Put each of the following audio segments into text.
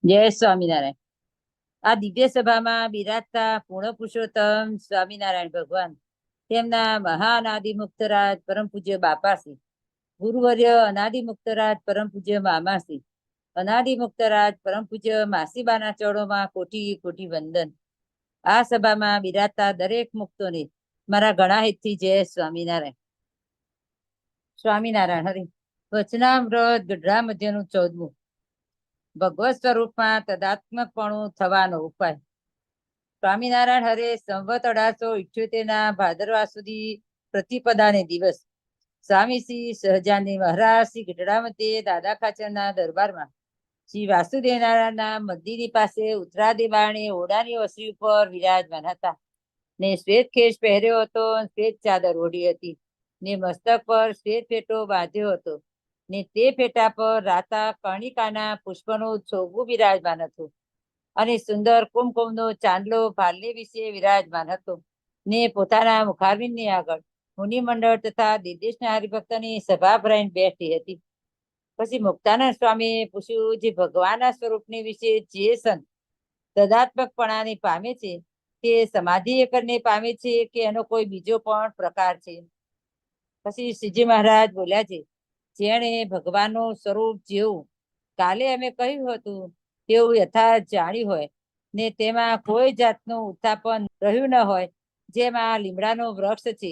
જય સ્વામિનારાયણ. આ દિવ્ય સભામાં બિરાજતા પૂર્ણ પુરુષોત્તમ સ્વામિનારાયણ ભગવાન, તેમના મહાન આદિ મુક્તરાજ પરમ પૂજ્ય બાપાશ્રી, ગુરુવર્ય અનાદિ મુક્તરાજ પરમ પૂજ્ય મામાશ્રી, અનાદિ મુક્તરાજ પરમ પૂજ્ય માસીબાના ચરણોમાં કોટી કોટી વંદન. આ સભામાં બિરાજતા દરેક મુક્તોને મારા ઘણા હિતથી જય સ્વામિનારાયણ. સ્વામિનારાયણ હરિ. વચનામૃત ગઢડા મધ્યનું 14મું. ભગવત સ્વરૂપમાં તદાત્મકપણું થવાનો ઉપાય. સ્વામિનારાયણ હરે સંવત 1878 ભાદરવા સુધી પ્રતિપદાને દિવસ સ્વામી શ્રી સહજાનંદ મહારાજ શ્રી ગઢડા મધ્યે દાદા ખાચરના દરબારમાં શ્રી વાસુદેવ નારાયણના મંદિરની પાસે ઉત્તરાદી બારણે ઓરડાની ઓસરી ઉપર વિરાજમાન હતા. ને શ્વેત ખેસ પહેર્યો હતો, શ્વેત ચાદર ઓઢી હતી, ને મસ્તક પર શ્વેત ફેટો બાંધ્યો હતો, ને તે ફેટા પર રાતા કર્ણિકાના પુષ્પનું છોગવું બિરાજમાન હતું, અને સુંદર કુમકુમનો ચાંદલો ભાલને વિશે વિરાજમાન હતો. ને પોતાના મુખારવિંદની આગળ મુનિમંડળ તથા દેશના હરિભક્તની સભા ભરાઈને બેઠી હતી. પછી મુક્તાનંદ સ્વામીએ પૂછ્યું, જે ભગવાનના સ્વરૂપને વિશે જે સંત તદાત્મકપણાને પામે છે તે સમાધિ કરીને પામે છે કે એનો કોઈ બીજો પણ પ્રકાર છે? પછી શ્રીજી મહારાજ બોલ્યા છે, જેણે ભગવાનનું સ્વરૂપ જેવું કાલે અમે કહ્યું હતું તેવું યથાર્થ જાણ્યું હોય, ને તેમાં કોઈ જાતનું ઉત્થાપન રહ્યું ન હોય, જેમાં લીમડાનું વૃક્ષ છે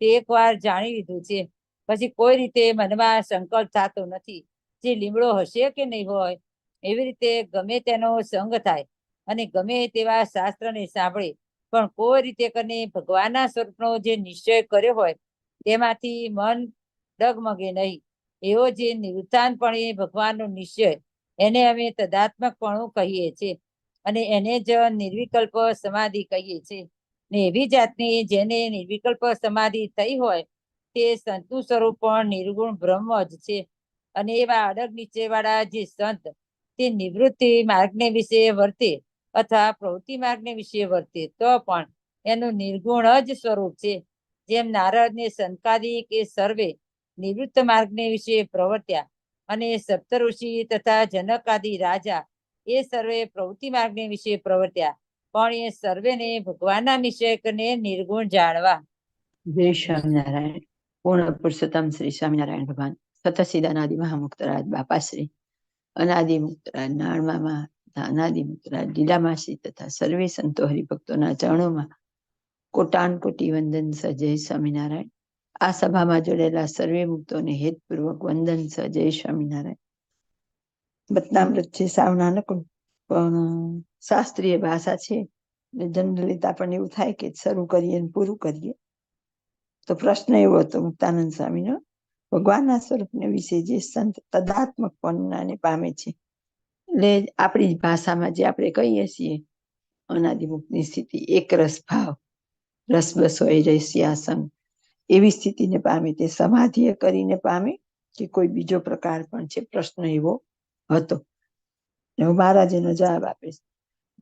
તે એકવાર જાણી લીધું છે, પછી કોઈ રીતે મનમાં સંકલ્પ થતો નથી જે લીમડો હશે કે નહીં હોય. એવી રીતે ગમે તેનો સંગ થાય અને ગમે તેવા શાસ્ત્રને સાંભળે, પણ કોઈ રીતે કરીને ભગવાનના સ્વરૂપનો જે નિશ્ચય કર્યો હોય તેમાંથી મન ડગમગે નહીં. એવો જે નિવૃત્તાનપણે ભગવાનનો નિશ્ચય, એને અમે તદાત્મકપણું કહીએ છીએ, અને એને જ નિર્વિકલ્પ સમાધિ કહીએ છીએ. ને એવી જાતની જેને નિર્વિકલ્પ સમાધિ થઈ હોય તે સંતનું સ્વરૂપ પણ નિર્ગુણ બ્રહ્મ જ છે. અને એવા અડગ નીચે વાળા જે સંત તે નિવૃત્તિ માર્ગને વિશે વર્તે અથવા પ્રવૃત્તિ માર્ગને વિશે વર્તે તો પણ એનું નિર્ગુણ જ સ્વરૂપ છે. જેમ નારદ ને સંકાદી કે સર્વે નિવૃત્ત માર્ગને વિશે પ્રવર્ત્યા, અને સપ્તઋષિ તથા જનક આદિ રાજા એ સર્વે પ્રવૃત્તિ માર્ગને વિશે પ્રવર્ત્યા, પણ એ સર્વેને ભગવાનના નિશ્ચયને નિર્ગુણ જાણવા. જય સ્વામિનારાયણ. પૂર્ણ પુરુષોત્તમ શ્રી સ્વામિનારાયણ ભગવાન સતસિદ અનાદિ મહામુક્તરાજ બાપાશ્રી, અનાદિ મુક્તરાજ નાળમામાં, અનાદિ મુક્તરાજ લીલામાસી તથા સર્વે સંતો હરિભક્તોના ચરણોમાં કોટાન કોટી વંદન સ. જય સ્વામિનારાયણ. આ સભામાં જોડેલા સર્વે મુક્તોને હેતપૂર્વક વંદન સ. જય સ્વામિનારાયણ. બતનામૃત છે સાવ નાનકડું, પણ શાસ્ત્રીય ભાષા છે. જનરલી આપણને એવું થાય કે શરૂ કરીએ ને પૂરું કરીએ. તો પ્રશ્ન એવો હતો મુક્તાનંદ સ્વામીનો, ભગવાનના સ્વરૂપને વિશે જે સંત તદાત્મકપણાને પામે છે, એટલે આપણી ભાષામાં જે આપણે કહીએ છીએ અનાદિમુક્તની સ્થિતિ, એક રસ ભાવ, રસ બસ હોય રસ્યાસન, એવી સ્થિતિને પામે તે સમાધિએ કરીને પામે કે કોઈ બીજો પ્રકાર પણ છે? પ્રશ્ન એવો હતો. હું મહારાજ એનો જવાબ આપીશ.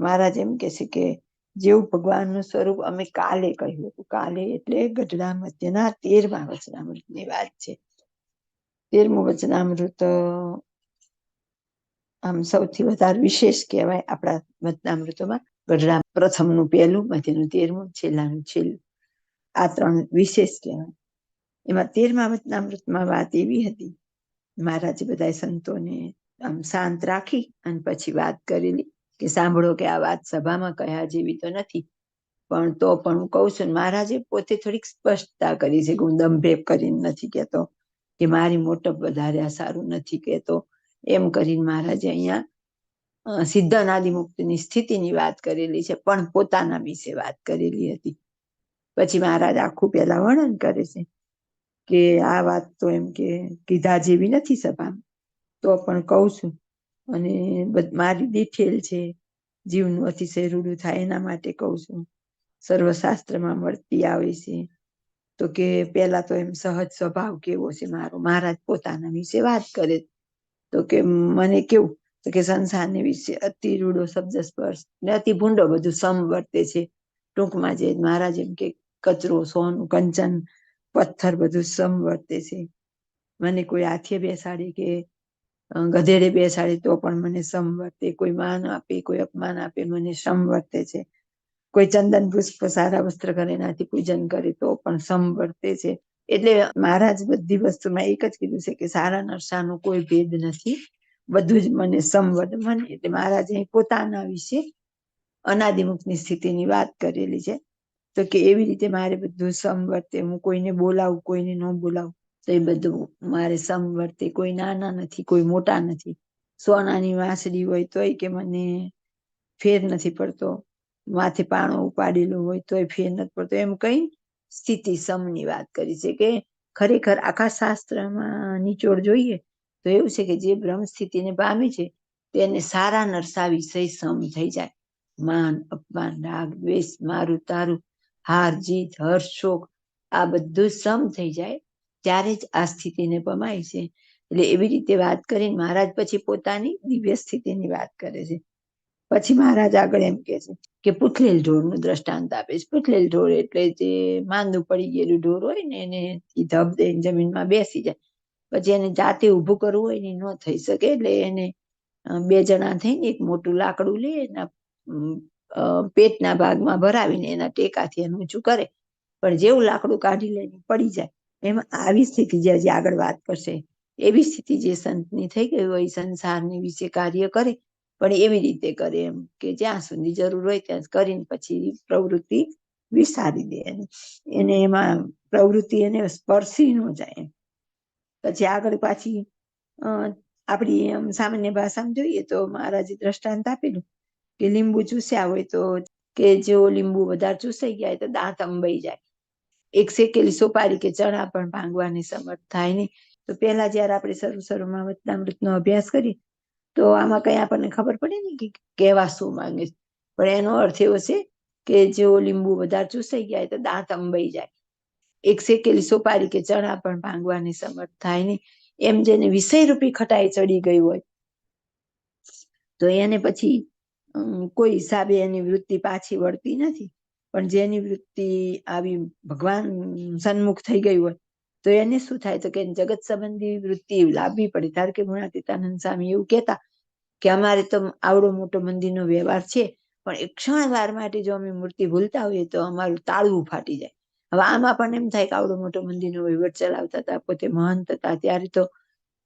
મહારાજ એમ કે છે કે જેવું ભગવાનનું સ્વરૂપ અમે કાલે કહ્યું હતું, કાલે એટલે ગઢડા મધ્યના 13મા વચનામૃતની વાત છે. 13મું વચનામૃત આમ સૌથી વધારે વિશેષ કહેવાય આપણા વચનામૃતોમાં. ગઢડા પ્રથમનું પહેલું, મધ્યનું 13મું, છેલ્લાનું છેલ્લું, આ 3 વિશેષ કહેવાય. એમાં 13મા વચનામૃતમાં વાત એવી હતી, મહારાજે બધા સંતોને આમ શાંત રાખી અને પછી વાત કરેલી કે સાંભળો કે આ વાત સભામાં કહ્યા જેવી તો નથી, પણ તો પણ હું કહું છું. મહારાજે પોતે થોડીક સ્પષ્ટતા કરી છે કે હું દંભેપ કરીને નથી કહેતો કે મારી મોટપ વધારે સારું નથી કહેતો. એમ કરીને મહારાજે અહીંયા સિદ્ધ અનાદિ મુક્તિની સ્થિતિની વાત કરેલી છે, પણ પોતાના વિશે વાત કરેલી હતી. પછી મહારાજ આખું પહેલા વર્ણન કરે છે કે આ વાત તો એમ કે કીધા જેવી નથી સભામાં, તો પણ કહું છું. અને મારી ડિટેલ છે, જીવનું અતિશય રૂડું થાય એના માટે કહું છું. સર્વશાસ્ત્રમાં મળતી આવે છે. તો કે પેલા તો એમ સહજ સ્વભાવ કેવો છે મારો, મહારાજ પોતાના વિશે વાત કરે. તો કે મને કેવું, તો કે સંસારની વિશે અતિ રૂડો શબ્દ સ્પર્શ ને અતિ ભૂંડો બધું સમ વર્તે છે. ટૂંકમાં જે મહારાજ એમ કે કચરો, સોનું, કંચન, પથ્થર બધું સમ વર્તે છે. મને કોઈ હાથે બેસાડી કે ગધેડે બેસાડે તો પણ મને સમ વર્તે, કોઈ માન આપે કોઈ અપમાન આપે મને સમ વર્તે છે, કોઈ ચંદન પુષ્પ સારા વસ્ત્ર કરે એનાથી પૂજન કરે તો પણ સમ વર્તે છે. એટલે મહારાજ બધી વસ્તુમાં એક જ કીધું છે કે સારા નરસાનો કોઈ ભેદ નથી, બધું જ મને સમ વર્તે. મને એટલે મહારાજે પોતાના વિશે અનાદિમુક્તની સ્થિતિની વાત કરેલી છે. તો કે એવી રીતે મારે બધું સમ વર્તે, હું કોઈને બોલાવું કોઈને ન બોલાવું તો એ બધું મારે સમ વર્તે, કોઈ નાના નથી કોઈ મોટા નથી, સોનાની વાંસળી હોય તોય કે મને ફેર નથી પડતો, માથે પાણો ઉપાડેલો હોય તોય ફેર નથી પડતો, એમ કઈ સ્થિતિ સમની વાત કરી છે. કે ખરેખર આખા શાસ્ત્રમાં નિચોડ જોઈએ તો એવું છે કે જે બ્રહ્મ સ્થિતિને પામે છે તેને સારા નરસા વિષય સમ થઈ જાય. માન અપમાન રાગ દ્વેષ મારું તારું હાર જીત હર્ષ શોક આ બધું સમ થઈ જાય ત્યારે જ આ સ્થિતિને પમાય છે. એટલે એવી રીતે વાત કરીને મહારાજ પછી પોતાની દિવ્ય સ્થિતિની વાત કરે છે. પછી મહારાજ આગળ એમ કે છે કે પૂથલેલ ઢોરનું દ્રષ્ટાંત આપે છે. પૂથલેલ ઢોર એટલે જે માંદું પડી ગયેલું ઢોર હોય ને એને ધબ દઈને જમીનમાં બેસી જાય, પછી એને જાતે ઊભું કરવું હોય ને ન થઈ શકે એટલે એને બે જણા થઈને એક મોટું લાકડું લે એના પેટના ભાગમાં ભરાવીને એના ટેકાથી એનું ઊંચું કરે, પણ જેવું લાકડું કાઢી લઈને પડી જાય. એમાં આવી સ્થિતિ જે આગળ વાત કરશે એવી સ્થિતિ જે સંતની થઈ ગઈ હોય સંસારની વિશે કાર્ય કરે પણ એવી રીતે કરે એમ કે જ્યાં સુધી જરૂર હોય ત્યાં કરીને પછી પ્રવૃત્તિ વિસારી દે, એને એમાં પ્રવૃત્તિ એને સ્પર્શી ન જાય. પછી આગળ પાછી આપણી એમ સામાન્ય ભાષામાં જોઈએ તો મહારાજે દ્રષ્ટાંત આપેલું કે લીંબુ ચૂસ્યા હોય તો કે જો લીંબુ વધારે ચૂસાઈ ગયા તો દાંત અંબાઈ જાય, એક શેકેલી સોપારી કે ચણા પણ ભાંગવાની સમર્થ થાય નહીં. તો પેલા જયારે આપણે શરૂમાં વચનામૃતનો અભ્યાસ કરીએ તો આમાં કઈ આપણને ખબર પડે ને કે કહેવા શું માંગે, પણ એનો અર્થ એવો છે કે જો લીંબુ વધારે ચૂસાઈ ગયા તો દાંત અંબાઈ જાય, એક શેકેલી સોપારી કે ચણા પણ ભાંગવાની સમર્થ થાય નહીં. એમ જેને વિષયરૂપી ખટાઈ ચડી ગઈ હોય તો એને પછી કોઈ હિસાબે એની વૃત્તિ પાછી વળતી નથી, પણ જેની વૃત્તિ આવી ભગવાન સન્મુખ થઈ ગઈ હોય તો એને શું થાય તો કે જગત સંબંધી વૃત્તિ લાવવી પડે. ધારો કે ગુણાતીતાનંદ સ્વામી એવું કહેતા કે અમારે તો આવડો મોટો મંદિરનો વ્યવહાર છે પણ એક ક્ષણ વાર માટે જો અમે મૂર્તિ ભૂલતા હોઈએ તો અમારું તાળવું ફાટી જાય. હવે આમાં પણ એમ થાય કે આવડો મોટો મંદિરનો વહીવટ ચલાવતા હતા, પોતે મહંત હતા, ત્યારે તો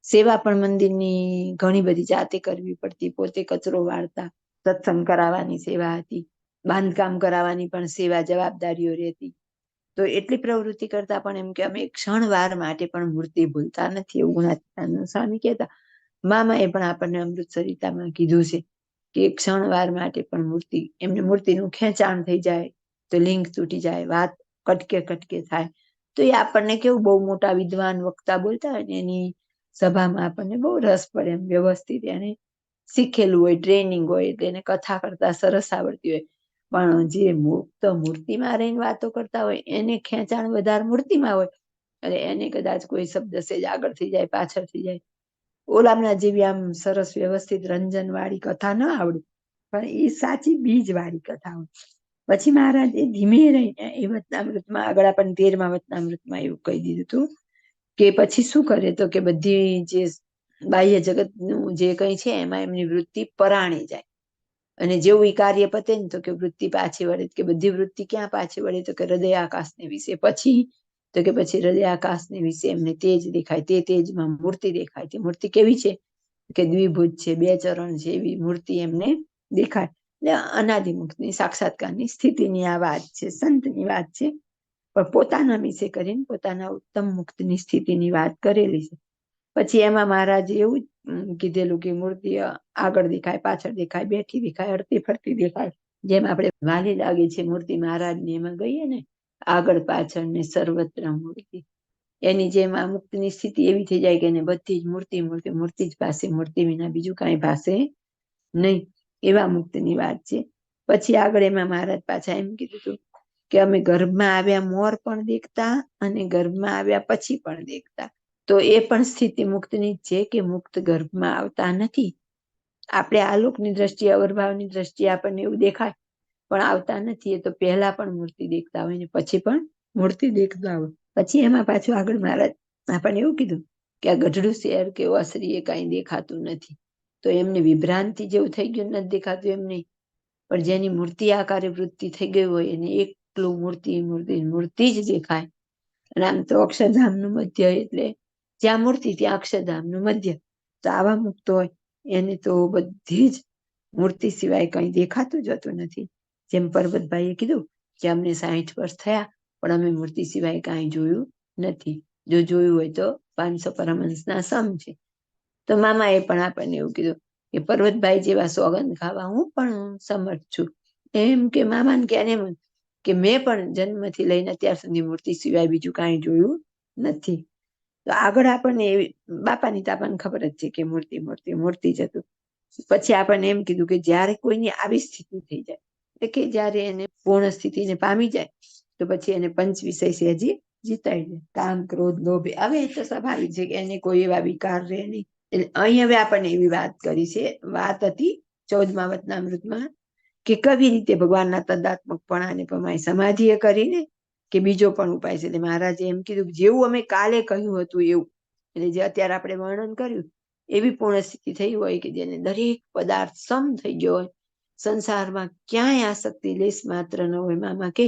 સેવા પણ મંદિરની ઘણી બધી જાતે કરવી પડતી, પોતે કચરો વાળતા, સત્સંગ કરાવવાની સેવા હતી, બાંધકામ કરાવવાની પણ સેવા જવાબદારીઓ રહેતી. તો એટલી પ્રવૃત્તિ કરતા પણ એમ કે અમે ક્ષણ વાર માટે પણ મૂર્તિ ભૂલતા નથી એવું ગુણાતીતાનંદ સ્વામી કહેતા. મામાએ પણ આપણને અમૃત સરિતામાં કીધું છે કે ક્ષણ વાર માટે પણ મૂર્તિ, એમને મૂર્તિનું ખેંચાણ થઈ જાય તો લિંગ તૂટી જાય, વાત કટકે કટકે થાય તો એ આપણને કેવું બહુ મોટા વિદ્વાન વક્તા બોલતા હોય ને એની સભામાં આપણને બહુ રસ પડે, એમ વ્યવસ્થિત એને શીખેલું હોય, ટ્રેનિંગ હોય એટલે એને કથા કરતા સરસ આવડતી હોય. પણ જે મુક્ત મૂર્તિમાં રહીને વાતો કરતા હોય એને ખેંચાણ વધારે મૂર્તિમાં હોય અને એને કદાચ કોઈ શબ્દ સેજ આગળ થઈ જાય પાછળ થઈ જાય, ઓલામના જેવી આમ સરસ વ્યવસ્થિત રંજન વાળી કથા ન આવડે પણ એ સાચી બીજ વાળી કથા હોય. પછી મહારાજે ધીમે રહીને એ વચનામૃતમાં આગળ આપણને 13મા વચનામૃતમાં એવું કહી દીધું હતું કે પછી શું કરે તો કે બધી જે બાહ્ય જગતનું જે કઈ છે એમાં એમની વૃત્તિ પરાણી જાય અને જેવું એ કાર્ય પતે ને તો કે વૃત્તિ પાછી વળે. કે બધી વૃત્તિ ક્યાં પાછી વળે તો કે હૃદય આકાશને વિશે. પછી તો કે પછી હૃદય આકાશને વિશે એમને તેજ દેખાય, તે તેજમાં મૂર્તિ દેખાય. તે મૂર્તિ કેવી છે કે દ્વિભુજ છે, બે ચરણ છે, એવી મૂર્તિ એમને દેખાય. એટલે અનાદિમુક્તની સાક્ષાત્કારની સ્થિતિની આ વાત છે, સંતની વાત છે, પણ પોતાના વિશે કરીને પોતાના ઉત્તમ મુક્તની સ્થિતિની વાત કરેલી છે. પછી એમાં મહારાજે એવું કીધેલું કે મૂર્તિ આગળ દેખાય, પાછળ દેખાય, બેઠી દેખાય, હરતી ફરતી દેખાય. જેમ આપણે વાલી લાગે છે મૂર્તિ મહારાજની એમાં ગઈએ ને આગળ પાછળ ને સર્વત્ર મૂર્તિ, એની જેમ આ મુક્તની સ્થિતિ એવી થઈ જાય કે એને બધી જ મૂર્તિ મૂર્તિ મૂર્તિ જ ભાસે, મૂર્તિ વિના બીજું કાંઈ ભાસે નહીં. એવા મુક્તની વાત છે. પછી આગળ એમાં મહારાજ પાછા એમ કીધું હતું કે અમે ગર્ભમાં આવ્યા મોર પણ દેખતા અને ગર્ભમાં આવ્યા પછી પણ દેખતા. તો એ પણ સ્થિતિ મુક્તની છે કે મુક્ત ગર્ભમાં આવતા નથી. આપણે આલોકની દ્રષ્ટિએ અવરભાવની દ્રષ્ટિએ આપણને એવું દેખાય પણ આવતા નથી. એ તો પહેલા પણ મૂર્તિ દેખતા હોય ને પછી પણ મૂર્તિ દેખતા હોય. પછી એમાં પાછું આગળ મહારાજ આપણને એવું કીધું કે આ ગઢડું શેર કે અસરી એ કાંઈ દેખાતું નથી, તો એમને વિભ્રાંતિ જેવું થઈ ગયું, નથી દેખાતું એમ નહીં. પણ જેની મૂર્તિ આકારે વૃત્તિ થઈ ગઈ હોય એને એકલું મૂર્તિ મૂર્તિ મૂર્તિ જ દેખાય. અને આમ તો અક્ષરધામનું મધ્ય એટલે જ્યાં મૂર્તિ ત્યાં અક્ષરધામનું મધ્ય. તો આવા મુક્ત હોય એને તો બધી જ મૂર્તિ સિવાય કંઈ દેખાતું જતું નથી. જેમ પર્વતભાઈએ કીધું કે અમને 60 વર્ષ થયા પણ અમે મૂર્તિ સિવાય કાંઈ જોયું નથી. જો જોયું હોય તો 500 પરમહંસના સમ છે. તો મામાએ પણ આપણને એવું કીધું કે પર્વતભાઈ જેવા સોગંદ ખાવા હું પણ સમર્થ છું. એમ કે મામાને કે એમ કે મેં પણ જન્મથી લઈને અત્યાર સુધી મૂર્તિ સિવાય બીજું કાંઈ જોયું નથી. તો આગળ આપણને એવી બાપાની તો આપણને ખબર જ છે કે મૂર્તિ મૂર્તિ મૂર્તિ જ હતું. પછી આપણને એમ કીધું કે જ્યારે કોઈની આવી સ્થિતિ થઈ જાય એટલે કે જ્યારે એને પૂર્ણ સ્થિતિને પામી જાય તો પછી એને પંચ વિષય છે હજી જીતાઈ જાય. કામ ક્રોધ લોભ આવે તો સ્વાભાવિક છે કે એને કોઈ એવા વિકાર રહે નહીં. એટલે અહીં હવે આપણને એવી વાત કરી છે, વાત હતી 14મા વચનામૃતમાં કે કેવી રીતે ભગવાનના તદાત્મકપણાને પમાય સમાધિએ કરીને કે બીજો પણ ઉપાય છે. એટલે મહારાજે એમ કીધું કે જેવું અમે કાલે કહ્યું હતું એવું, એટલે જે અત્યારે આપણે વર્ણન કર્યું એવી પૂર્ણ સ્થિતિ થઈ હોય કે જેને દરેક પદાર્થ સમ થઈ ગયો હોય, સંસારમાં ક્યાંય આસક્તિ લેશ માત્ર ન હોય. મામા કે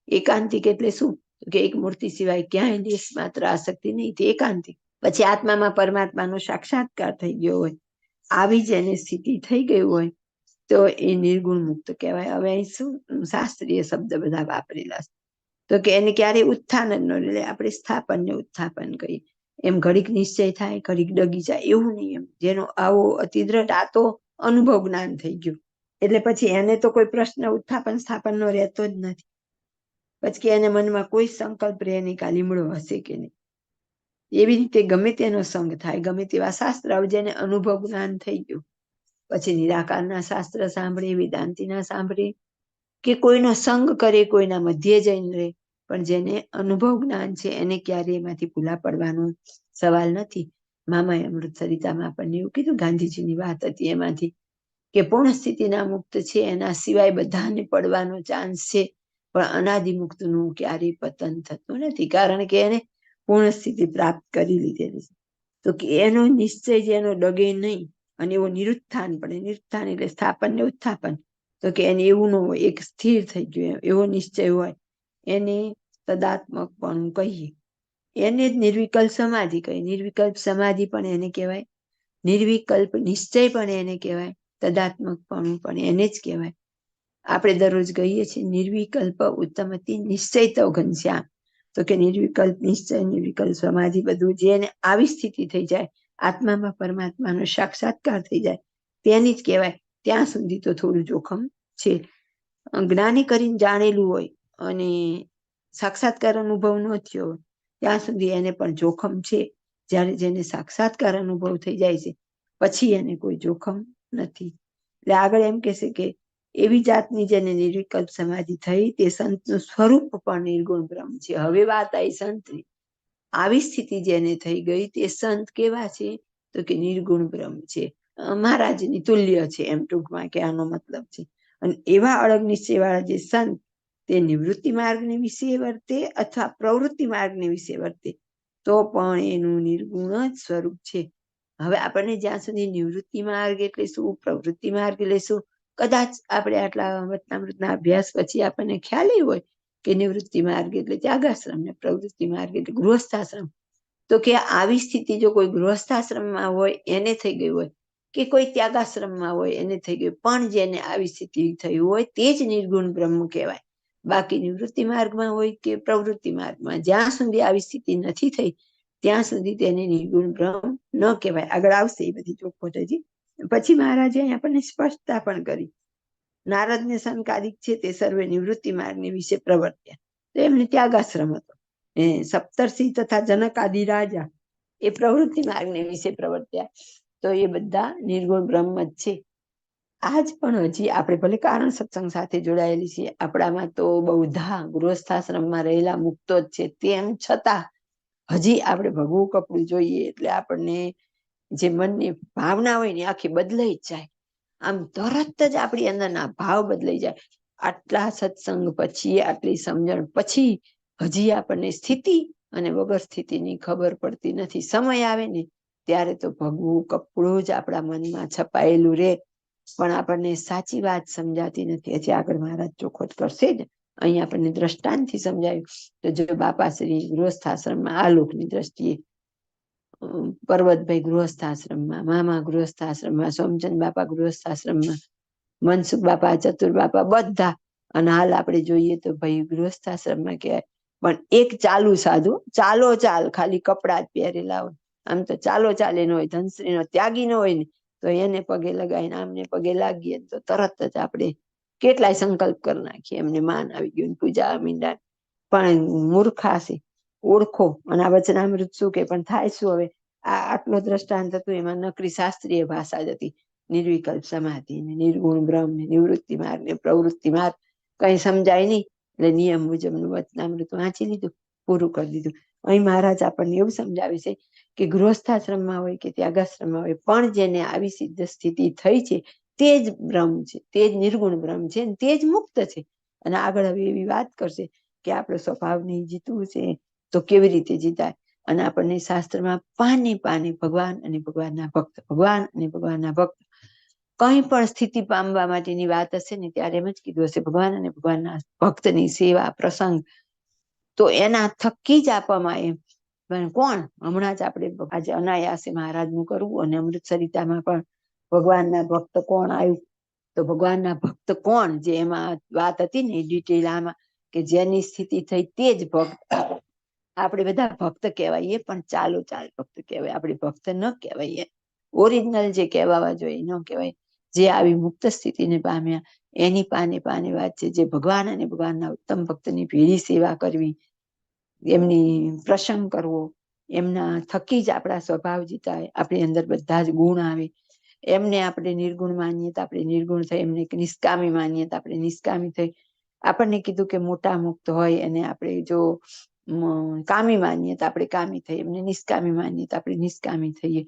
એકાંતિક એટલે શું? કે એક મૂર્તિ સિવાય ક્યાંય લેશ માત્ર આસક્તિ નહીં, તે એકાંતિક. પછી આત્મામાં પરમાત્માનો સાક્ષાત્કાર થઈ ગયો હોય, આવી જ એને સ્થિતિ થઈ ગઈ હોય તો એ નિર્ગુણ મુક્ત કહેવાય. હવે અહીં શું શાસ્ત્રીય શબ્દ બધા વાપરેલા છે, તો કે એને ક્યારે ઉત્થાન ન, એટલે આપણે સ્થાપન ને ઉત્થાપન કહીએ એમ ઘડીક નિશ્ચય થાય ઘડીક ડગી જાય એવું નહીં. એમ જેનો આવો અતિ દ્રઢ આ તો અનુભવ જ્ઞાન થઈ ગયું એટલે પછી એને તો કોઈ પ્રશ્ન ઉત્થાપન સ્થાપન નો રહેતો જ નથી. પછી કે એને મનમાં કોઈ સંકલ્પ રહે નહીં કે આ લીમડો હશે કે નહીં. એવી રીતે ગમે તેનો સંગ થાય, ગમે તેવા શાસ્ત્ર જેને અનુભવ જ્ઞાન થઈ ગયું, પછી નિરાકારના શાસ્ત્ર સાંભળે, વેદાંતિના સાંભળે કે કોઈનો સંગ કરે, કોઈના મધ્યે જઈને રહે, પણ જેને અનુભવ જ્ઞાન છે એને ક્યારે એમાંથી ભૂલા પડવાનો સવાલ નથી. મામાએ અમૃત સરિતામાં આપણને એવું કીધું, ગાંધીજીની વાત હતી એમાંથી કે પૂર્ણ સ્થિતિના મુક્ત છે એના સિવાય બધાને પડવાનો ચાન્સ છે, પણ અનાદિ મુક્તનું ક્યારેય પતન થતું નથી, કારણ કે એને પૂર્ણ સ્થિતિ પ્રાપ્ત કરી લીધેલી છે. તો કે એનો નિશ્ચય જેનો ડગે નહીં અને એવો નિરુત્થાન પડે, નિરુત્થાન એટલે સ્થાપન ને ઉત્થાપન, તો કે એને એવું ન હોય, એક સ્થિર થઈ ગયું એવો નિશ્ચય હોય એને તદાત્મકપણું કહીએ. એને જ નિર્વિકલ્પ સમાધિ કહીએ. નિર્વિકલ્પ સમાધિ પણ એને કહેવાય, નિર્વિકલ્પ નિશ્ચય પણ એને કહેવાય, તદાત્મકપણું પણ એને જ કહેવાય. આપણે દરરોજ કહીએ છીએ નિર્વિકલ્પ ઉત્તમતિ નિશ્ચય તો ઘનશ્યામ, તો કે નિર્વિકલ્પ નિશ્ચય નિર્વિકલ્પ સમાધિ બધું જેને આવી સ્થિતિ થઈ જાય, આત્મામાં પરમાત્માનો સાક્ષાત્કાર થઈ જાય તેની જ કહેવાય. ત્યાં સુધી તો થોડું જોખમ છે. જ્ઞાની કરીને જાણેલું હોય અને સાક્ષાત્કાર અનુભવ ન થયો હોય ત્યાં સુધી એને પણ જોખમ છે. જ્યારે જેને સાક્ષાત્કાર અનુભવ થઈ જાય છે પછી એને કોઈ જોખમ નથી. એટલે આગળ એમ કહેશે કે એવી જાતની જેને નિર્વિકલ્પ સમાધિ થઈ તે સંતનું સ્વરૂપ પણ નિર્ગુણ બ્રહ્મ છે. હવે વાત આવી સંતની. આવી સ્થિતિ જેને થઈ ગઈ તે સંત કેવા છે? તો કે નિર્ગુણ બ્રહ્મ છે, મહારાજની તુલ્ય છે, એમ ટૂંકમાં કે આનો મતલબ છે. અને એવા અળગ નિશ્ચય વાળા જે સંત તે નિવૃત્તિ માર્ગને વિશે વર્તે અથવા પ્રવૃત્તિ માર્ગને વિશે વર્તે તો પણ એનું નિર્ગુણ જ સ્વરૂપ છે. હવે આપણને જ્યાં સુધી નિવૃત્તિ માર્ગ એટલે શું, પ્રવૃત્તિ માર્ગ એટલે શું, કદાચ આપણે આટલા વચનામૃતના અભ્યાસ પછી આપણને ખ્યાલ હોય કે નિવૃત્તિ માર્ગ એટલે ત્યાગાશ્રમ ને પ્રવૃત્તિ માર્ગ એટલે ગૃહસ્થાશ્રમ. તો કે આવી સ્થિતિ જો કોઈ ગૃહસ્થાશ્રમમાં હોય એને થઈ ગઈ હોય કે કોઈ ત્યાગાશ્રમમાં હોય એને થઈ ગયું, પણ જેને આવી સ્થિતિ થઈ હોય તે જ નિર્ગુણ બ્રહ્મ કહેવાય. બાકી નિવૃત્તિ માર્ગમાં હોય કે પ્રવૃત્તિ માર્ગમાં જ્યાં સુધી આવી સ્થિતિ નથી થઈ ત્યાં સુધી તેને નિર્ગુણ બ્રહ્મ ન કહેવાય. આગળ આવશે એ બધી ચોખવટ હજી. પછી મહારાજે આપણને સ્પષ્ટતા પણ કરી. નારદ ને સંકાદિક છે તે સર્વે નિવૃત્તિ માર્ગને વિશે પ્રવર્ત્યા, તો એમને ત્યાગાશ્રમ હતો. સપ્તર્ષિ તથા જનક આદિ રાજા એ પ્રવૃત્તિ માર્ગને વિશે પ્રવર્ત્યા, તો એ બધા નિર્ગુણ બ્રહ્મ જ છે. આજ પણ હજી આપણે ભલે કારણ સત્સંગ સાથે જોડાયેલી છીએ, આપણામાં તો બહુધા ગૃહસ્થાશ્રમમાં રહેલા મુક્તો જ છે, તેમ છતાં હજી આપણે ભગવું કપડું જોઈએ એટલે આપણને જે મનની ભાવના હોય ને આખી બદલાઈ જ જાય. આમ તરત જ આપણી અંદરના ભાવ બદલાઈ જાય. આટલા સત્સંગ પછી, આટલી સમજણ પછી હજી આપણને સ્થિતિ અને વગર સ્થિતિની ખબર પડતી નથી. સમય આવે ને ત્યારે તો ભગવું કપડું જ આપણા મનમાં છપાયેલું રે, પણ આપણને સાચી વાત સમજાતી નથી. હજી આગળ મહારાજ ચોખવટ કરશે જ. અહીં આપણને દ્રષ્ટાંતથી સમજાયું. તો જો બાપાશ્રી ગૃહસ્થાશ્રમમાં આ લોકની દ્રષ્ટિએ, પર્વતભાઈ ગૃહસ્થાશ્રમમાં, મામા ગૃહસ્થાશ્રમમાં, સોમચંદ બાપા ગૃહસ્થાશ્રમમાં, મનસુખ બાપા, ચતુર બાપા, બધા, અને હાલ આપણે જોઈએ તો ભાઈ ગૃહસ્થાશ્રમમાં કહેવાય. પણ એક ચાલુ સાધુ, ચાલો ચાલ, ખાલી કપડા જ પહેરેલા હોય. આમ તો ચાલો ચાલે ન હોય, ધનશ્રીનો ત્યાગી ન હોય ને તો એને પગે લગાવીને આમને પગે લાગીએ તો તરત જ આપણે કેટલાય સંકલ્પ કરી નાખીએ, એમને માન આવી ગયું, પૂજા મીંડા. પણ મૂર્ખાશે ઓળખો. અને આ વચનામૃત શું કે, પણ થાય શું હવે? આ આટલો દ્રષ્ટાંત હતું, એમાં નકરી શાસ્ત્રીય ભાષા જ હતી. નિર્વિકલ્પ સમાધિ ને નિર્ગુણ બ્રહ્મ ને નિવૃત્તિ માર્ગ ને પ્રવૃત્તિ માર્ગ કઈ સમજાય નહીં. એટલે નિયમ મુજબનું વચનામૃત વાંચી લીધું, પૂરું કરી દીધું. અહીં મહારાજ આપણને એવું સમજાવે છે કે ગૃહસ્થાશ્રમમાં હોય કે ત્યાગાશ્રમમાં હોય, પણ જેને આવી સિદ્ધ સ્થિતિ થઈ છે તે જ બ્રહ્મ છે, તે જ નિર્ગુણ બ્રહ્મ છે, તે જ મુક્ત છે. અને આગળ હવે એવી વાત કરશે કે આપણો સ્વભાવ નહીં જીતવું છે તો કેવી રીતે જીતાય. અને આપણને શાસ્ત્રમાં પાને પાને ભગવાન અને ભગવાનના ભક્ત, ભગવાન અને ભગવાનના ભક્ત, કઈ પણ સ્થિતિ પામવા માટેની વાત હશે ને ત્યારે એમ જ કીધું હશે, ભગવાન અને ભગવાનના ભક્તની સેવા પ્રસંગ તો એના થકી જ આપવામાં એમ. પણ કોણ? હમણાં જ આપણે આજે અનાયાસે મહારાજનું કરવું, અને અમૃતસરિતામાં પણ ભગવાનના ભક્ત કોણ આવ્યું. તો ભગવાનના ભક્ત કોણ, જે એમાં વાત હતી ને ડિટેલ આમાં, કે જેની સ્થિતિ થઈ તે જ ભક્ત. આપણે બધા ભક્ત કહેવાઈએ, પણ ચાલો ચાલ ભક્ત કહેવાય, આપણે ભક્ત ન કહેવાય. ઓરિજિનલ જે કહેવાવા જોઈએ ન કહેવાય. જે આવી મુક્ત સ્થિતિને પામ્યા એની પાને પાને વાત છે. જે ભગવાન અને ભગવાનના ઉત્તમ ભક્તની ભેળી સેવા કરવી, એમની પ્રસંગ કરવો, એમના થકી જ આપણા સ્વભાવ જીતાય, આપણી અંદર બધા જ ગુણ આવે. એમને આપણે નિર્ગુણ માનીએ તો આપણે નિર્ગુણ થઈ, એમને નિષ્કામી માનીએ તો આપણે નિષ્કામી થઈ. આપણને કીધું કે મોટા મુક્ત હોય, અને આપણે જો કામી માનીએ તો આપણે કામી થઈએ, એમને નિષ્કામી માનીએ તો આપણે નિષ્કામી થઈએ,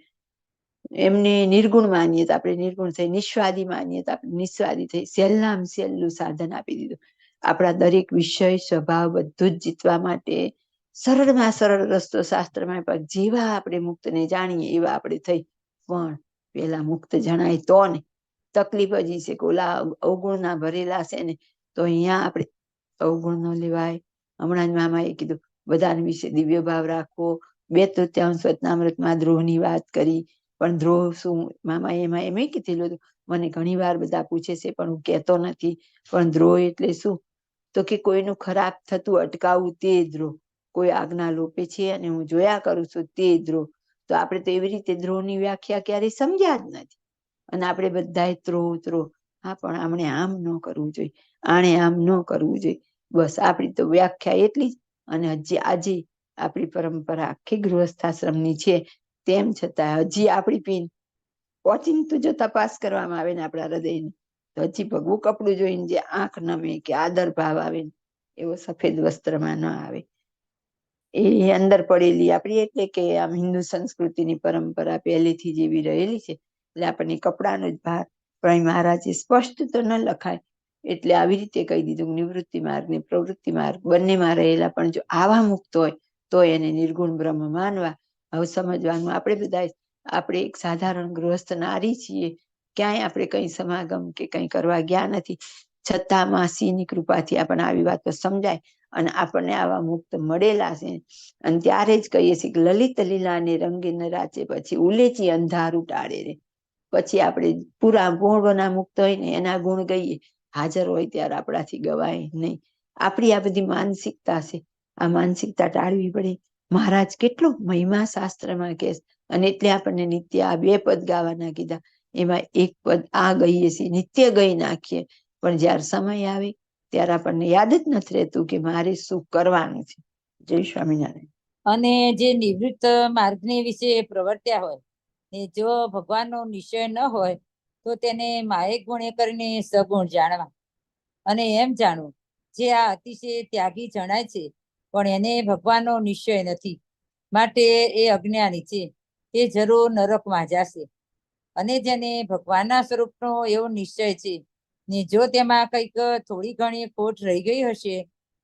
એમને નિર્ગુણ માનીએ તો આપણે નિર્ગુણ થઈ, નિસ્વાદી માનીએ તો આપણે નિસ્વાદી થઈ. સહેલામ સહેલું સાધન આપી દીધું. આપણા દરેક વિષય સ્વભાવ બધું જ જીતવા માટે સરળમાં સરળ રસ્તો શાસ્ત્રમાં, પણ જેવા આપણે મુક્તને જાણીએ એવા આપણે થઈ. પણ પેલા મુક્ત જણાય તો ને, તકલીફ હજી છે કે ઓલા અવગુણના ભરેલા છે ને, તો અહીંયા આપણે અવગુણ ન લેવાય. હમણાં જ મામાએ કીધું બધાને વિશે દિવ્ય ભાવ રાખવો. 2/3 વચનામૃતમાં દ્રોહની વાત કરી, પણ દ્રોહ શું? મામા એમાં એમ કીધેલું હતું, મને ઘણી વાર બધા પૂછે છે પણ હું કહેતો નથી. પણ દ્રોહ એટલે શું? તો કે કોઈનું ખરાબ થતું અટકાવવું તે દ્રોહ. કોઈ આજ્ઞા લોપે છે અને હું જોયા કરું છું તે દ્રોહ. તો આપણે તો એવી રીતે દ્રોહની વ્યાખ્યા ક્યારેય સમજ્યા જ નથી. અને આપણે બધાએ દ્રોહ. હા, પણ આમણે આમ ન કરવું જોઈએ, આણે આમ ન કરવું જોઈએ. બસ આપણી તો વ્યાખ્યા એટલી જ. અને હજી આજે આપણી પરંપરા આખી ગૃહસ્થાશ્રમની છે, તેમ છતાં હજી આપણી પીન પહોંચીને તો જો તપાસ કરવામાં આવે ને આપણા હૃદયની, તો હજી ભગવું કપડું જોઈને જે આંખ નમે કે આદર ભાવ આવે ને એવો સફેદ વસ્ત્રમાં ન આવે. એ અંદર પડેલી આપણી, એટલે કે આમ હિન્દુ સંસ્કૃતિની પરંપરા પહેલેથી જેવી રહેલી છે, એટલે આપણને કપડાનો જ ભાર. પણ મહારાજે સ્પષ્ટ તો ન લખાય, એટલે આવી રીતે કહી દીધું, નિવૃત્તિ માર્ગ ને પ્રવૃત્તિ માર્ગ બંનેમાં રહેલા, પણ જો આવા મુક્ત હોય તો એને નિર્ગુણ બ્રહ્મ માનવા. હવે સમજવાનું આપણે બધા, આપણે એક સાધારણ ગૃહસ્થ નારી છીએ, ક્યાંય આપણે કઈ સમાગમ કે કઈ કરવા ગયા નથી, છતાં માસીની કૃપાથી આપણને આવી વાતો સમજાય અને આપણને આવા મુક્ત મળેલા છે. અને ત્યારે જ કહીએ છીએ કે લલિત લીલા ને રંગે ન રાચે, પછી ઉલેચી અંધારું ટાળે રે. પછી આપણે પૂરા ગુણના મુક્ત હોય ને એના ગુણ ગઈએ, હાજર હોય ત્યારે આપણાથી ગવાય નહીં. આપણી આ બધી માનસિકતા છે, આ માનસિકતા ટાળવી પડે. મહારાજ કેટલો મહિમા શાસ્ત્રમાં કહે, અને એટલે આપણને નિત્ય આ 2 પદ ગાવાના કીધા. એમાં એક પદ આ ગઈએ છીએ, નિત્ય ગઈ નાખીએ, પણ જયારે સમય આવે ત્યારે આપણને યાદ જ નથી રહેતું કે મારે શું કરવાનું છે. જય સ્વામિનારાયણ. અને જે નિવૃત્ત માર્ગને વિશે પ્રવર્ત્યા હોય ને જો ભગવાનનો નિશ્ચય ન હોય તો તેને માયક ગુણે કરીને સગુણ જાણવા. અને એમ જાણવું, જે આ અતિશય ત્યાગી જણાય છે પણ એને ભગવાનનો નિશ્ચય નથી, માટે એ અજ્ઞાની છે, તે જરૂર નરકમાં જશે. અને જેને ભગવાનના સ્વરૂપનો એવો નિશ્ચય છે ને જો તેમાં કંઈક થોડી ઘણી ખોટ રહી ગઈ હશે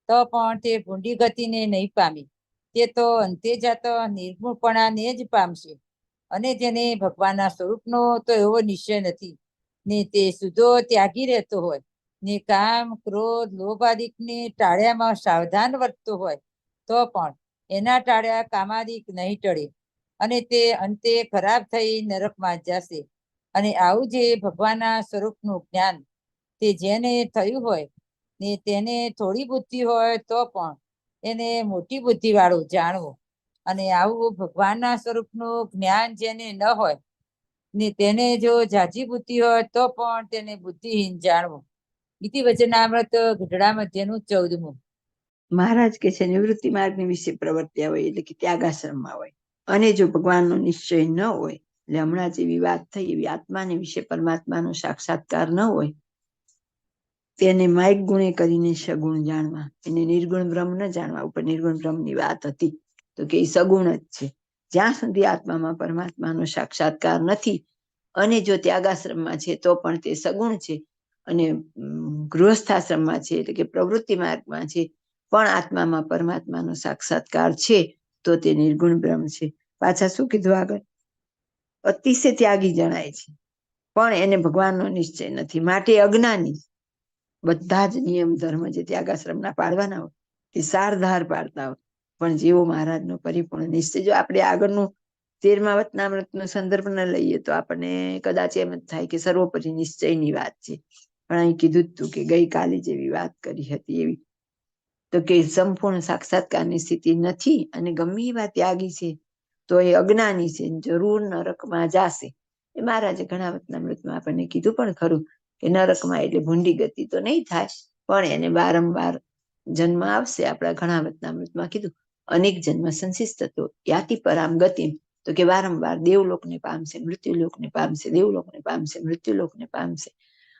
તો પણ તે ભૂંડી ગતિને નહીં પામી, તે તો અંતે જાતો નિર્ગુણપણાને જ પામશે. અને જેને ભગવાનના સ્વરૂપનો તો એવો નિશ્ચય નથી ને તે સુધો ત્યાગી રહેતો હોય ને કામ ક્રોધ લોભ આદિકની ટાળ્યામાં સાવધાન વર્તતો હોય તો પણ એના ટાળ્યા કામાદિક નહીં ટળે અને તે અંતે ખરાબ થઈ નરકમાં જશે. અને આવું જે ભગવાનના સ્વરૂપનું જ્ઞાન તે જેને થયું હોય ને તેને થોડી બુદ્ધિ હોય તો પણ એને મોટી બુદ્ધિ વાળું જાણવું. અને આવું ભગવાનના સ્વરૂપનું જ્ઞાન જેને ન હોય ને તેને જો જાજી બુદ્ધિ હોય તો પણ તેને બુદ્ધિહીન જાણવું. ઇતિ વચનામૃત ગઢડા મધ્યનું 14મું. મહારાજ કે છે નિવૃત્તિ માર્ગની વિશે પ્રવર્ત્યા હોય એટલે કે ત્યાગાશ્રમમાં હોય અને જો ભગવાનનો નિશ્ચય ન હોય એટલે હમણાં જેવી વાત થઈ એવી આત્માને વિશે પરમાત્માનો સાક્ષાત્કાર ન હોય તેને માઇક ગુણે કરીને સગુણ જાણવા, એને નિર્ગુણ બ્રહ્મ ન જાણવા. ઉપર નિર્ગુણ બ્રહ્મની વાત હતી તો કે એ સગુણ જ છે. જ્યાં સુધી આત્મામાં પરમાત્માનો સાક્ષાત્કાર નથી અને જો ત્યાગાશ્રમમાં છે તો પણ તે સગુણ છે અને ગૃહસ્થાશ્રમમાં છે એટલે કે પ્રવૃત્તિ માર્ગમાં છે પણ આત્મામાં પરમાત્માનો સાક્ષાત્કાર છે તો તે નિર્ગુણ બ્રહ્મ છે. પાછા શું કીધું આગળ? અતિશય ત્યાગી જણાય છે પણ એને ભગવાનનો નિશ્ચય નથી, માટે અજ્ઞાની. બધા જ નિયમ ધર્મ જે ત્યાગાશ્રમના પાડવાના હોય તે સારધાર પાડતા હોય પણ જેવો મહારાજનો પરિપૂર્ણ નિશ્ચય, જો આપણે આગળનું 13મા વચનામૃતનો સંદર્ભ ન લઈએ તો આપણને કદાચ એમ જ થાય કે સર્વોપરી નિશ્ચયની વાત છે. પણ અહીં કીધું જ તું કે ગઈકાલે જેવી વાત કરી હતી એવી તો કે સંપૂર્ણ સાક્ષાત્કારની સ્થિતિ નથી અને ગમે એવા ત્યાગી છે તો એ અજ્ઞાની છે, જરૂર નરકમાં જાશે. એ મહારાજે ઘણા વચનામૃતમાં આપણને કીધું પણ ખરું કે નરકમાં એટલે ભૂંડી ગતિ તો નહીં થાય પણ એને વારંવાર જન્મ આવશે. આપણા ઘણા વચનામૃતમાં કીધું અનેક જન્મ સંશિષ્ટતો યાતિ પરામ ગતિ, તો કે વારંવાર દેવલોકને પામશે, મૃત્યુલોકને પામશે, દેવલોકને પામશે, મૃત્યુલોકને પામશે.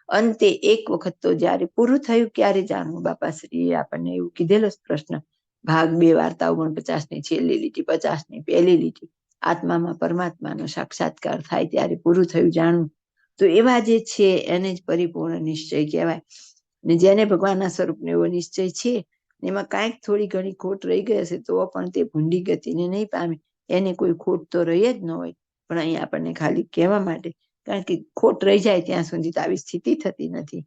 અંતે એક વખત તો જયારે પૂરું થયું ક્યારે જાણવું? બાપાશ્રીએ આપણને એવું કીધેલો પ્રશ્ન ભાગ 2 વાર્તા 49ની છેલ્લી લીટી, 50ની પહેલી લીટી, આત્મામાં પરમાત્માનો સાક્ષાત્કાર થાય ત્યારે પૂરું થયું જાણવું. તો એવા જે છે એને જ પરિપૂર્ણ નિશ્ચય કહેવાય. ને જેને ભગવાનના સ્વરૂપનો એવો નિશ્ચય છે એમાં કાંઈક થોડી ઘણી ખોટ રહી ગઈ હશે તો પણ તે ભૂંડી ગતિને નહીં પામે. એને કોઈ ખોટ તો રહી જ ન હોય પણ અહીં આપણને ખાલી કહેવા માટે, કારણ કે ખોટ રહી જાય ત્યાં સુધી તો આવી સ્થિતિ થતી નથી.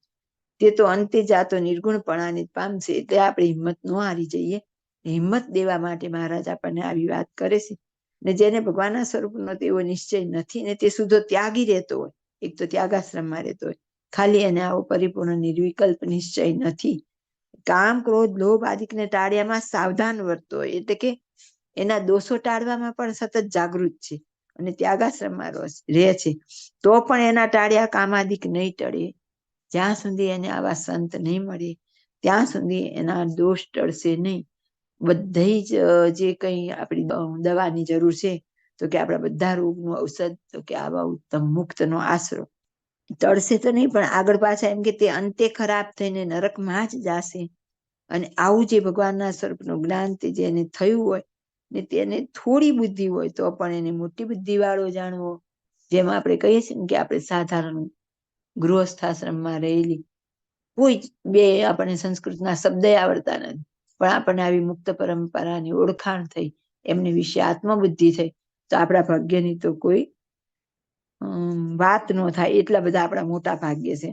તે તો અંતે જાતો નિર્ગુણપણાને પામશે. એટલે આપણે હિંમત ન હારી જઈએ, હિંમત દેવા માટે મહારાજ આપણને આવી વાત કરે છે. ને જેને ભગવાનના સ્વરૂપનો તેવો નિશ્ચય નથી ને તે સુધો ત્યાગી રહેતો હોય, એક તો ત્યાગાશ્રમમાં રહેતો હોય, ખાલી એને આવો પરિપૂર્ણ નિર્વિકલ્પ નિશ્ચય નથી, કામ ક્રોધ લોભ આદિકને ટાળ્યામાં સાવધાન વર્તતો હોય એટલે કે એના દોષો ટાળવામાં પણ સતત જાગૃત છે અને ત્યાગાશ્રમમાં રહે છે તો પણ એના ટાળ્યા કામાદિક નહીં ટળે. જ્યાં સુધી એને આવા સંત નહીં મળે ત્યાં સુધી એના દોષ ટળશે નહીં. બધી જ જે કંઈ આપણી દવાની જરૂર છે તો કે આપણા બધા રોગનું ઔષધ તો કે આવા ઉત્તમ મુક્તનો આશરો. ટળશે તો નહીં પણ આગળ પાછા એમ કે તે અંતે ખરાબ થઈને નરકમાં જ જાશે. અને આવું જે ભગવાનના સ્વરૂપનું જ્ઞાન તે જેને થયું હોય ને તેને થોડી બુદ્ધિ હોય તો પણ એને મોટી બુદ્ધિ વાળો જાણવો. જેમાં આપણે કહીએ છીએ ને કે આપણે સાધારણ ગૃહસ્થાશ્રમમાં રહેલી કોઈ બે આપણને સંસ્કૃતના શબ્દ આવડતા નથી પણ આપણને આવી મુક્ત પરંપરાની ઓળખાણ થઈ, એમને વિશે આત્મબુદ્ધિ થઈ તો આપણા ભાગ્યની તો કોઈ વાત ન થાય. એટલા બધા આપણા મોટા ભાગ્ય છે.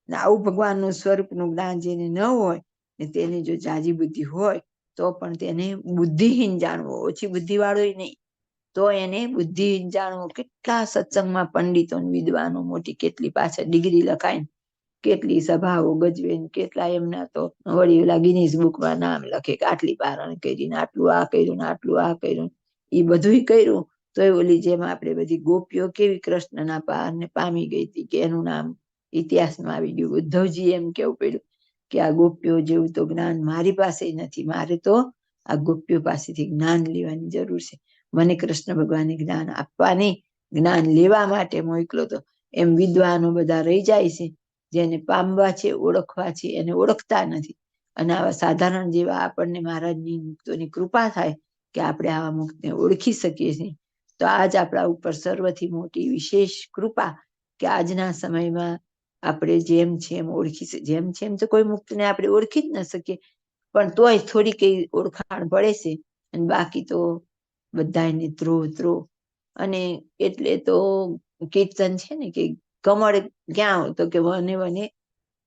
ને આવું ભગવાનનું સ્વરૂપનું જ્ઞાન જેને ન હોય ને તેને જો જાજી બુદ્ધિ હોય તો પણ તેને બુદ્ધિહીન જાણવો, ઓછી બુદ્ધિ વાળો નહીં તો એને બુદ્ધિહીન જાણવો. કેટલા સત્સંગમાં પંડિતો વિદ્વાનો મોટી કેટલી પાછળ ડિગ્રી લખાય, કેટલી સભાઓ ગજવે, કેટલા એમના તો વળી ઓલા ગિનીસ બુકમાં નામ લખે કે આટલી પારણ કરીને, આટલું આ કર્યું ને આટલું આ કર્યું. એ બધું કર્યું તો ઓલી જેમ આપણે બધી ગોપીઓ કેવી કૃષ્ણના પારને પામી ગઈ હતી કે એનું નામ ઇતિહાસમાં આવી ગયું. ઉદ્ધવજી એમ કેવું પડ્યું કે આ ગોપીઓ જેવું તો જ્ઞાન મારી પાસે નથી, મારે તો આ ગોપીઓ પાસેથી જ્ઞાન લેવાની જરૂર છે. મને કૃષ્ણ ભગવાને જ્ઞાન આપવાની, જ્ઞાન લેવા માટે મોકલો તો. એમ વિદ્વાનો બધા રહી જાય છે, જેને પામવા છે, ઓળખવા છે, એને ઓળખતા નથી. અને આવા સાધારણ જેવા આપણને મહારાજની મુક્તોની કૃપા થાય કે આપણે આવા મુક્તને ઓળખી શકીએ છીએ. તો આજ આપણા ઉપર સર્વથી મોટી વિશેષ કૃપા કે આજના સમયમાં આપણે જેમ છે એમ ઓળખી, જેમ છે એમ તો કોઈ મુક્તને આપણે ઓળખી જ ન શકીએ પણ તોય થોડી કઈ ઓળખાણ પડે છે અને બાકી તો બધાને ધ્રુવ અને એટલે તો કીર્તન છે ને કે કમળ ક્યાં હોય તો કે વને વને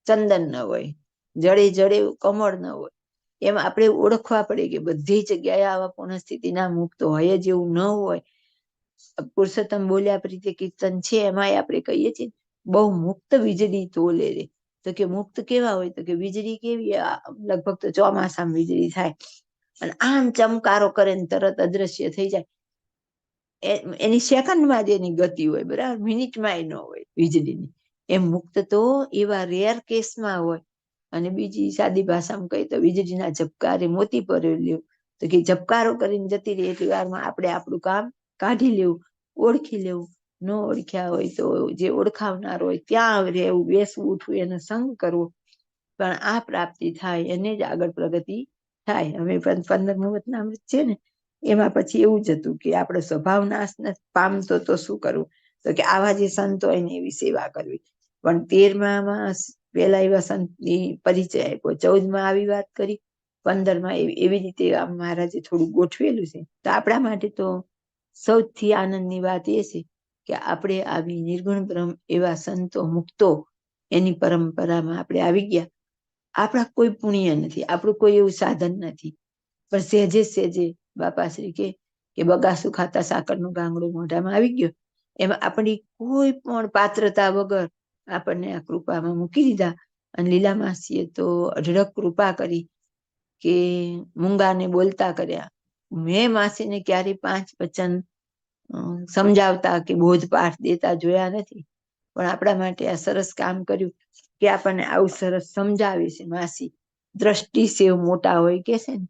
ચંદન ન હોય, જડે જડે કમળ ન હોય. એમ આપણે ઓળખવા પડે કે બધી જગ્યાએ આવા પૂર્ણ સ્થિતિના મુક્ત હોય જ એવું ન હોય. પુરુષોત્તમ બોલ્યા પ્રીતિ કીર્તન છે એમાં આપણે કહીએ છીએ બહુ મુક્ત વીજળી તોલે રે. તો કે મુક્ત કેવા હોય તો કે વીજળી કેવી લગભગ તો ચોમાસામાં વીજળી થાય અને આમ ચમકારો કરે ને તરત અદ્રશ્ય થઈ જાય. એની સેકન્ડમાં જ એની ગતિ હોય, બરાબર, મિનિટમાં ન હોય વીજળીની. એમ મુક્ત તો એવા રેર કેસમાં હોય. અને બીજી સાદી ભાષામાં કહી તો વીજળીના ઝબકારે મોતી પરોલ્યો. તો કે ઝબકારો કરીને જતી રહી એટલી વારમાં આપણે આપણું કામ કાઢી લેવું, ઓળખી લેવું. ન ઓળખ્યા હોય તો જે ઓળખાવનાર હોય ત્યાં રહેવું, બેસવું, ઉઠવું, એનો સંગ કરવો. પણ આ પ્રાપ્તિ થાય એને જ આગળ પ્રગતિ થાય. હવે 15મું વચનામૃત છે ને એમાં પછી એવું જ હતું કે આપણો સ્વભાવ નાશ પામતો તો શું કરવું, તો કે આવા જે સંતો હોય ને એવી સેવા કરવી. પણ 13માં પેલા એવા સંતની પરિચય આપ્યો, 14માં આવી વાત કરી, 15માં એવી રીતે મહારાજે થોડું ગોઠવેલું છે. તો આપણા માટે તો સૌથી આનંદની વાત એ છે કે આપણે આવી નિર્ગુણ બ્રહ્મ એવા સંતો મુક્તો એની પરંપરામાં આપણે આવી ગયા. આપણા કોઈ પુણ્ય નથી, આપણું કોઈ એવું સાધન નથી, પણ સહેજે સહેજે બાપાશ્રી કે બગાસું ખાતા સાકરનું ગાંગડું મોઢામાં આવી ગયો. એમાં આપણી કોઈ પણ પાત્રતા વગર આપણને આ કૃપામાં મૂકી દીધા. અને લીલા માસીએ તો અઢળક કૃપા કરી કે મૂંગાને બોલતા કર્યા. મેં માસીને ક્યારે 5 વચન સમજાવતા કે બોધપાઠ દેતા જોયા નથી, પણ આપણા માટે આ સરસ કામ કર્યું કે આપણને આવું સરસ સમજાવે છે માસી. દ્રષ્ટિ સેવ મોટા હોય કે છે ને,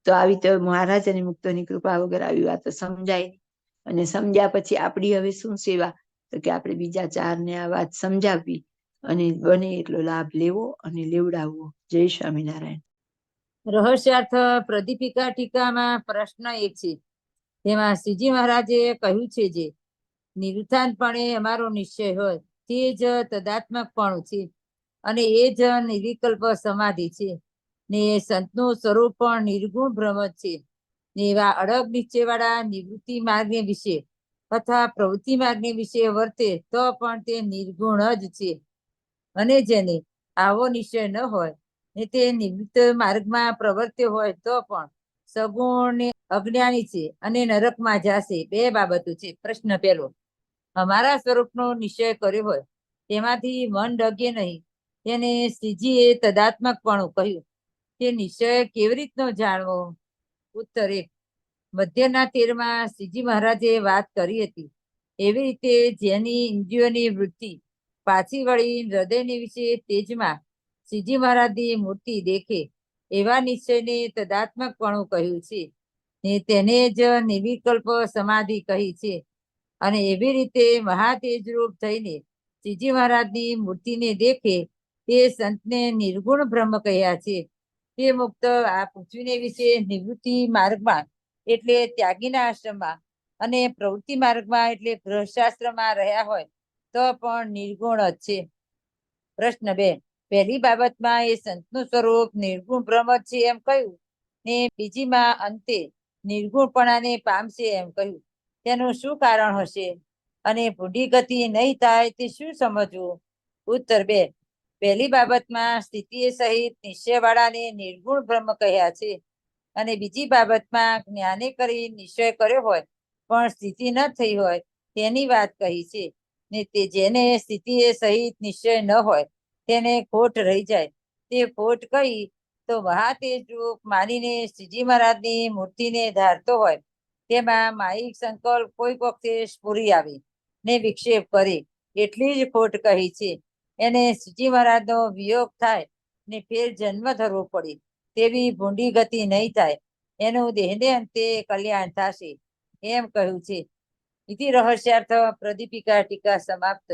તો આવી તો મહારાજ અને મુક્તોની કૃપા વગર આવી વાતો સમજાય નહીં. અને સમજ્યા પછી આપણી હવે શું સેવા, તો કે આપણે બીજા 4ને આ વાત સમજાવવી અને બને એટલો લાભ લેવો અને લેવડાવવો. જય સ્વામિનારાયણ. રહસ્યાર્થ પ્રદીપિકા ટીકામાં પ્રશ્ન 1 છે. તેમાં શ્રીજી મહારાજે કહ્યું છે જે નિરુત્થાનપણે અમારો નિશ્ચય હોય તે જ તદાત્મકપણું છે અને એ જ નિર્વિકલ્પ સમાધિ છે ને સંતનું સ્વરૂપ પણ નિર્ગુણ બ્રહ્મ છે. ને એવા અડગ નિશ્ચયવાળા નિવૃત્તિ માર્ગને વિશે તથા પ્રવૃત્તિ માર્ગને વિશે વર્તે તો પણ તે નિર્ગુણ જ છે. અને જેને આવો નિશ્ચય ન હોય ને તે નિવૃત્ત માર્ગમાં પ્રવર્ત્યો હોય તો પણ સગુણ ને અજ્ઞાની છે અને નરકમાં જશે. 2 બાબતો છે. પ્રશ્ન 1, અમારા સ્વરૂપનો નિશ્ચય કર્યો હોય તેમાંથી મન ડગે નહીં તેને શ્રીજીએ તદાત્મકપણું કહ્યું. તે નિશ્ચય કેવી રીતનો જાણવો? ઉત્તર 1, મધ્યના 13માં શ્રીજી મહારાજે વાત કરી હતી એવી રીતે જેની ઇન્દ્રિયોની વૃત્તિ પાછી વળી હૃદયની વિશે તેજમાં શ્રીજી મહારાજની મૂર્તિ દેખે એવા નિશ્ચયને તદાત્મકપણું કહ્યું છે ને તેને જ નિર્વિકલ્પ સમાધિ કહી છે. અને એવી રીતે મહાતેજ રૂપ થઈને શ્રીજી મહારાજની મૂર્તિને દેખે તે સંતને નિર્ગુણ બ્રહ્મ કહ્યા છે. તે મુક્ત આ પૃથ્વીને વિશે નિવૃત્તિ માર્ગમાં એટલે ત્યાગીના આશ્રમમાં અને પ્રવૃત્તિ માર્ગમાં એટલે ગૃહસ્થાશ્રમમાં રહ્યા હોય તો પણ નિર્ગુણ જ છે. પ્રશ્ન 2, પહેલી બાબતમાં એ સંતનું સ્વરૂપ નિર્ગુણ બ્રહ્મ છે એમ કહ્યું ને બીજીમાં અંતે નિર્ગુણપણાને પામશે એમ કહ્યું. તેનું શું કારણ હશે અને ભૂંડી ગતિ નહીં થાય તે શું સમજવું? ઉત્તર 2, પહેલી બાબતમાં સ્થિતિએ સહિત નિશ્ચયવાળાને નિર્ગુણ બ્રહ્મ કહ્યા છે અને બીજી બાબતમાં જ્ઞાને કરી નિશ્ચય કર્યો હોય પણ સ્થિતિ ન થઈ હોય તેની વાત કહી છે. ને તે જેને સ્થિતિએ સહિત નિશ્ચય ન હોય તેને ખોટ રહી જાય. તે ખોટ કહી તો મહાતેજ રૂપ માનીને શ્રીજી મહારાજની મૂર્તિને ધારતો હોય તેમાં માયિક સંકલ્પ કોઈ વખતે સ્ફુરી આવે ને વિક્ષેપ કરે એટલી જ ખોટ કહી છે. એને શ્રીજી મહારાજનો વિયોગ થાય ને ફેર જન્મ ધરવો પડે તેવી ભૂંડી ગતિ નહીં થાય. એનું દેહને અંતે કલ્યાણ થશે એમ કહ્યું છે. ઇતિ રહસ્યાર્થ પ્રદીપિકા ટીકા સમાપ્ત.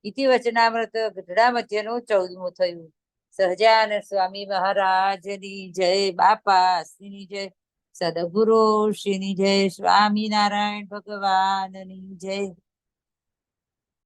ઇતિ વચનામૃત ગઢડા મધ્યનું 14મું થયું. સહજાનંદ સ્વામી મહારાજની જય, બાપા શ્રીની જય, સદગુરુ શ્રીની જય, સ્વામિનારાયણ ભગવાનની જય.